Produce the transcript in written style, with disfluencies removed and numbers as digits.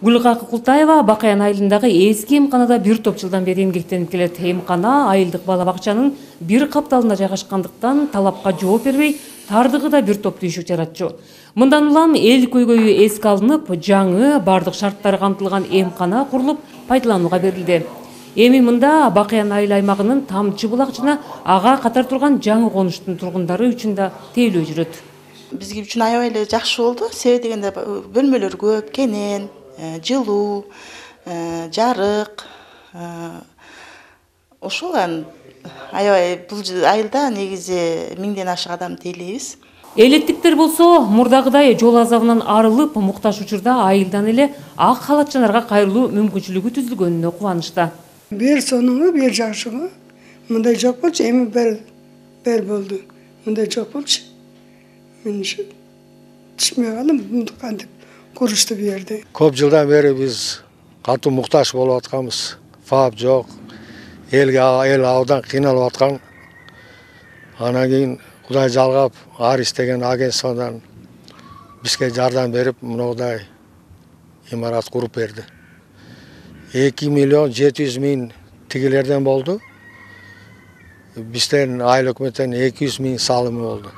Гүлгакы Култаева Бакаян айылындагы эски эмканада бир топ жылдан бери эмгектенип келет. Эмкана айылдык бала бакчанын бир капталында жайгашкандыктан талапка жооп бербей, тардыгы да бир топ тийишүү жаратчу. Мындан улам эл көйгөйү эске алынып, жаңы бардык шарттары камтылган эмкана курулуп пайдаланууга берилди. Эми мында Бакаян айыл аймагынын Тамчы булак жана ага катар турган жаңы конуштун тургундары үчүн да тейлөө жүрөт. Бизге үчүн аябай эле жакшы болду. Себеби дегенде бөлмөлөр көп, кенен, жылуу, жарык. Ошол аябай бул айылда негизи 1000ден ашык адам тейлейбиз. Элеттиктер болсо мурдагыдай жол азабынан арылып, муктаж учурда айылдан эле ак халатчанарга кайрылуу мүмкүнчүлүгү түзүлгөнүнө кубанычта. Бир сонуңу, бир жакшыгы. Мындай жок болчу, эми бер болду. Мындай жок болчу. Мен түшмөй калдым, кантип курушту берди. Көп жылдан бери биз катуу муктаж болуп атканбыз. ФАП жок. Эл абдан кыйналып аткан. Анан кийин Кудай жалгап, Арис деген агентстводан бизге жардам берип, мындай имарат куруп берди. 2.700.000 тигилерден болду. Бизден айыл өкмөттөн 200.000 салымы болду.